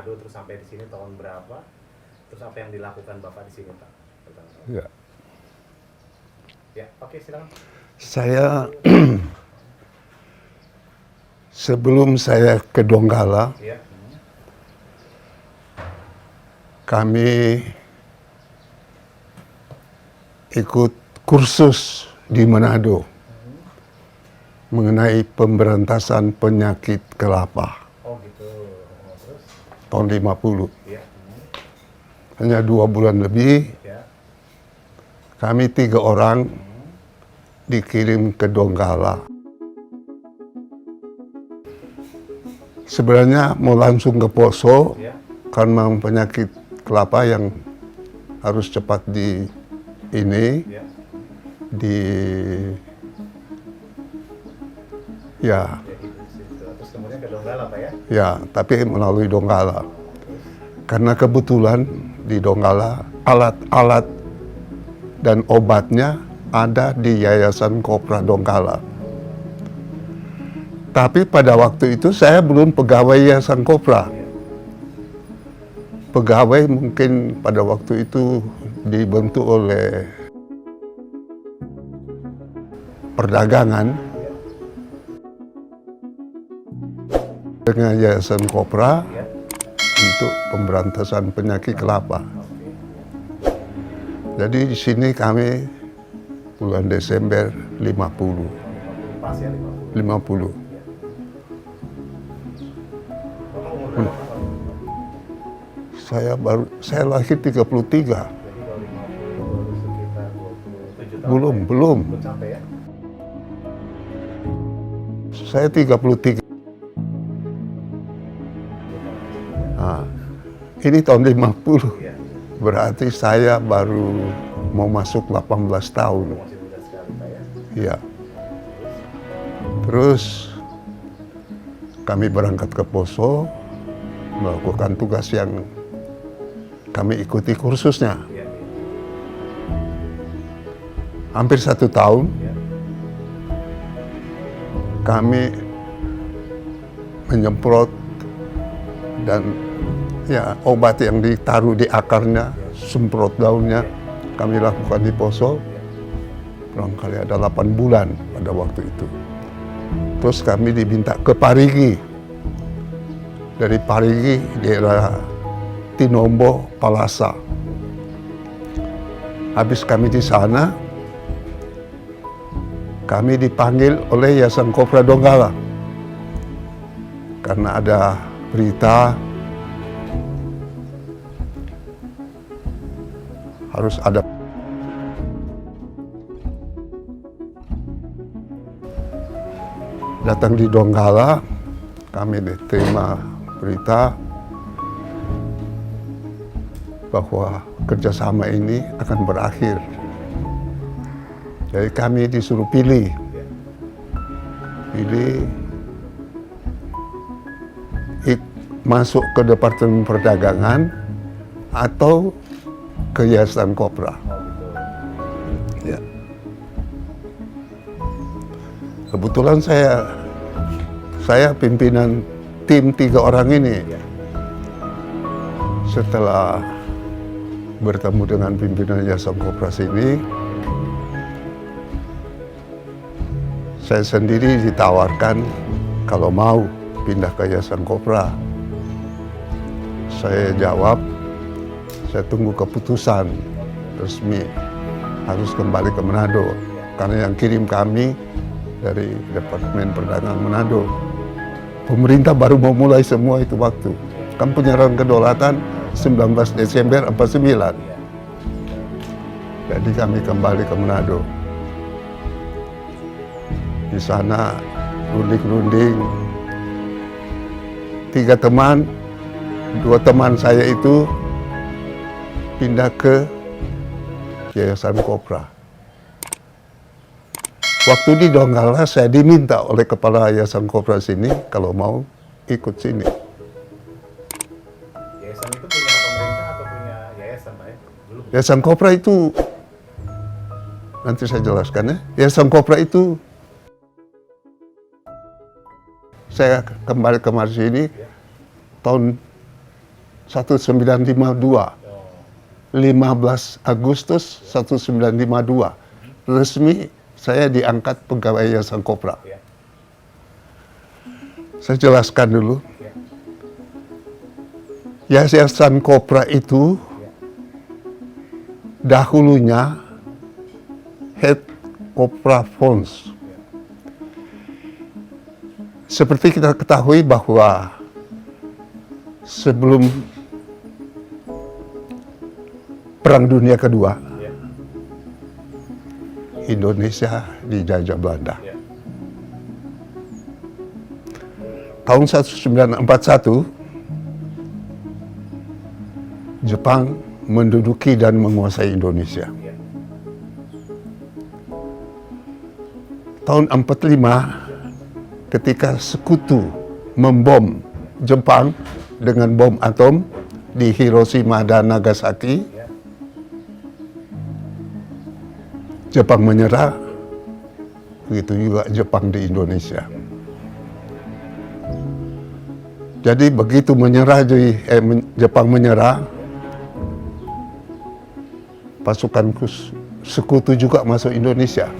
Manado terus sampai di sini tahun berapa? Terus apa yang dilakukan Bapak di sini, Pak? Ya. Ya, oke, silakan. Saya sebelum saya ke Donggala, Ya. kami ikut kursus di Manado mengenai pemberantasan penyakit kelapa Oh gitu. Terus? tahun 50. Ya. Hanya 2 bulan lebih, Ya. kami 3 orang dikirim ke Donggala. Sebenarnya mau langsung ke Poso, Ya. karena penyakit kelapa yang harus cepat di ini, Ya. di ya, Ya gitu. Terus kemudian ke Donggala, Pak ya? ya, tapi melalui Donggala. Karena kebetulan di Donggala alat-alat dan obatnya ada di Yayasan Kopra Donggala. Tapi pada waktu itu saya belum pegawai Yayasan Kopra. Pegawai mungkin pada waktu itu dibentuk oleh perdagangan dengan Yayasan Kopra untuk pemberantasan penyakit kelapa. Jadi di sini kami bulan Desember 50. Pas ya 50. 50. Saya lahir 33. Jadi kalau 50 baru sekitar 27 tahun. Belum. Belum sampai ya? Saya 33. Nah, ini tahun 50. Iya. Berarti saya baru mau masuk 18 tahun. Masih muda sekali Pak ya. Iya. Terus kami berangkat ke Poso, melakukan tugas yang kami ikuti kursusnya. Iya. Hampir 1 tahun Iya. kami menyemprot dan ya obat yang ditaruh di akarnya, semprot daunnya, kami lakukan di Poso. Barangkali ada 8 bulan pada waktu itu. Terus kami diminta ke Parigi. Dari Parigi, daerah Tinombo, Palasa. Habis kami di sana, kami dipanggil oleh Yayasan Kopra Donggala. Karena ada berita harus ada datang di Donggala, kami diterima berita bahwa kerjasama ini akan berakhir. Jadi kami disuruh pilih masuk ke Departemen Perdagangan atau ke Yayasan Kopra. Ya. Kebetulan saya pimpinan tim 3 orang ini. Setelah bertemu dengan pimpinan Yayasan Kopra ini, saya sendiri ditawarkan kalau mau pindah ke Yayasan Kopra. Saya jawab, saya tunggu keputusan resmi harus kembali ke Manado. Karena yang kirim kami dari Departemen Perdagangan Manado. Pemerintah baru mau mulai semua itu waktu. Kan penyerahan kedaulatan 19 Desember 49. Jadi kami kembali ke Manado. Di sana runding-runding 3 teman, 2 teman saya itu pindah ke Yayasan Kopra. Waktu di Donggala saya diminta oleh kepala Yayasan Kopra sini kalau mau ikut sini. Yayasan itu punya pemerintah atau punya yayasan Pak ya? Belum. Yayasan Kopra itu, nanti saya jelaskan ya. Yayasan Kopra itu, saya kembali ke sini tahun 1952. 15 Agustus 1952. Resmi saya diangkat pegawai Yayasan Kopra. Ya. Saya jelaskan dulu. Ya. Yayasan Kopra itu dahulunya Head Kopra Funds. Seperti kita ketahui bahwa sebelum Perang Dunia Kedua, Ya. Indonesia dijajah Belanda. Ya. Tahun 1941, Jepang menduduki dan menguasai Indonesia. Ya. Tahun 1945, ketika Sekutu membom Jepang dengan bom atom di Hiroshima dan Nagasaki, Jepang menyerah, begitu juga Jepang di Indonesia. Jadi begitu Jepang menyerah, pasukan sekutu juga masuk Indonesia.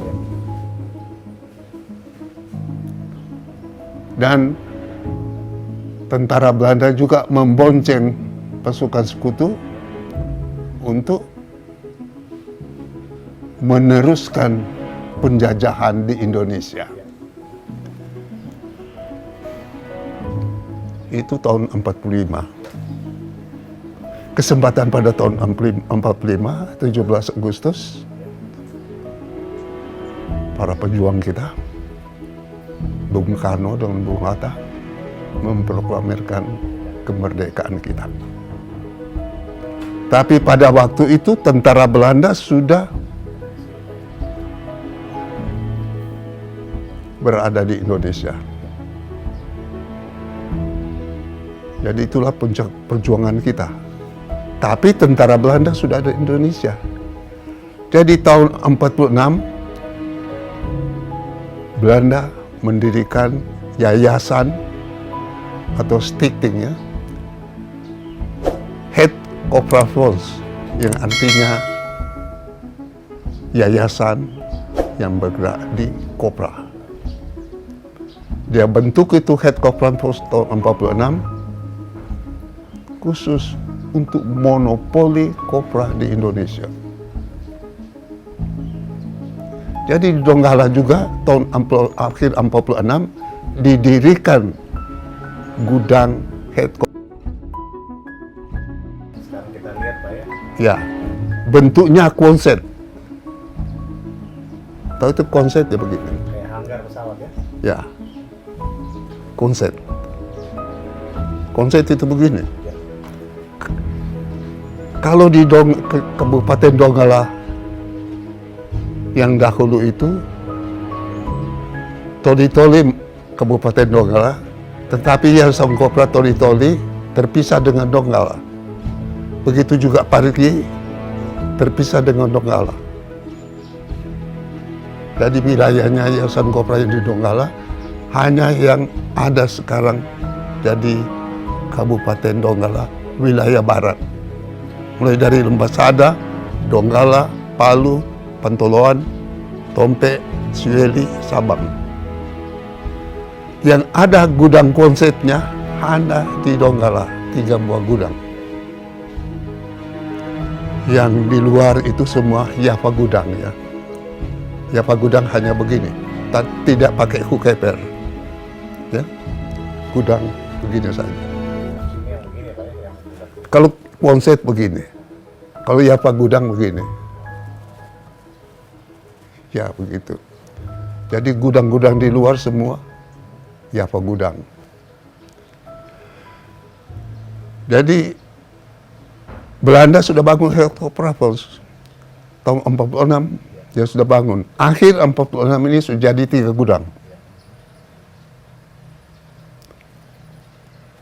Dan tentara Belanda juga membonceng pasukan sekutu untuk meneruskan penjajahan di Indonesia. Itu tahun 45. Kesempatan pada tahun 45, 17 Agustus, para pejuang kita, Bung Karno dan Bung Hatta, memproklamirkan kemerdekaan kita. Tapi pada waktu itu tentara Belanda sudah berada di Indonesia. Jadi itulah puncak perjuangan kita. Tapi tentara Belanda sudah ada di Indonesia. Jadi tahun 46 Belanda mendirikan yayasan atau stichting, ya, Het Kopra Fonds, yang artinya yayasan yang bergerak di kopra. Dia bentuk itu Het Kopra Fonds tahun 46 khusus untuk monopoli kopra di Indonesia. Jadi di Donggala juga tahun akhir 46 didirikan gudang Het Kopra. Sekarang kita lihat Pak ya. Ya, bentuknya konset. Tahu itu konset ya begitu? Kayak hanggar pesawat ya. Ya, konset. Konset itu begini. Kalau di Kabupaten Donggala yang dahulu itu Toli-Toli Kabupaten Donggala, tetapi Yayasan Kopra Toli-Toli terpisah dengan Donggala. Begitu juga Parigi terpisah dengan Donggala. Jadi wilayahnya Yayasan Kopra yang di Donggala hanya yang ada sekarang jadi Kabupaten Donggala wilayah barat. Mulai dari Lembah Sada, Donggala, Palu, Pantoloan, Tompe, Sueli, Sabang. Yang ada gudang konsetnya hanya di Donggala, 3 buah gudang. Yang di luar itu semua Yapa gudang, ya. Yapa gudang hanya begini, tidak pakai hukeper, ya. Gudang begini saja. Ini yang begini Pak ya. Kalau konset begini, kalau Yapa gudang begini. Ya begitu. Jadi gudang-gudang di luar semua Yapa gudang. Jadi Belanda sudah bangun Het Kopra Fonds tahun 46, dia sudah bangun. Akhir 46 ini sudah jadi 3 gudang.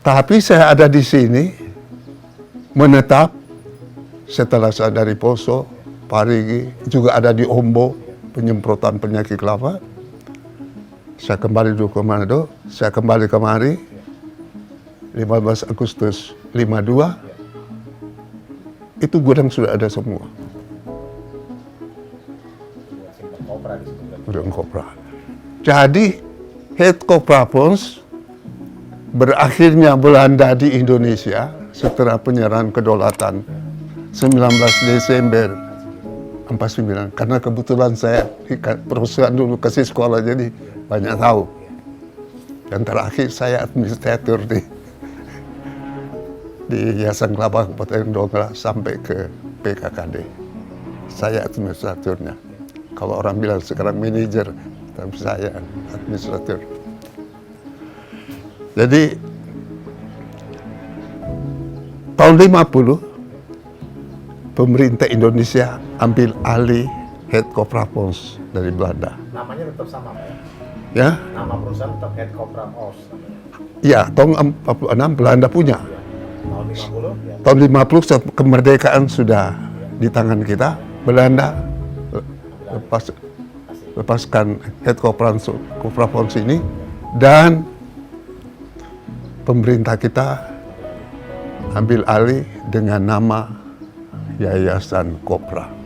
Tapi saya ada di sini menetap setelah saya dari Poso, Parigi, juga ada di Ombo, penyemprotan penyakit kelapa. Saya kembali dulu ke Manado, saya kembali kemari 15 Agustus 52, itu gudang sudah ada semua. Kopra di situ. Gudang kopra. Jadi Het Kopra Fonds berakhirnya Belanda di Indonesia setelah penyerahan kedaulatan 19 Desember 49. Karena kebetulan saya di perusahaan dulu kasih sekolah, jadi banyak tahu. Dan terakhir saya administrator di Yayasan Kelapa Kabupaten Donggala sampai ke PKKD. Saya administratornya. Kalau orang bilang sekarang manajer, tapi saya administrator. Jadi tahun 50 pemerintah Indonesia ambil alih Het Kopra Fonds dari Belanda. Namanya tetap sama Pak ya? Ya, Nama perusahaan tetap Het Kopra Fonds. ya, tahun 46 Belanda punya. Ya. Tahun 50 ya. Tahun 50 kemerdekaan sudah di tangan kita. Belanda lepaskan head Kopra Pons ini, dan pemerintah kita ambil alih dengan nama Yayasan Kopra.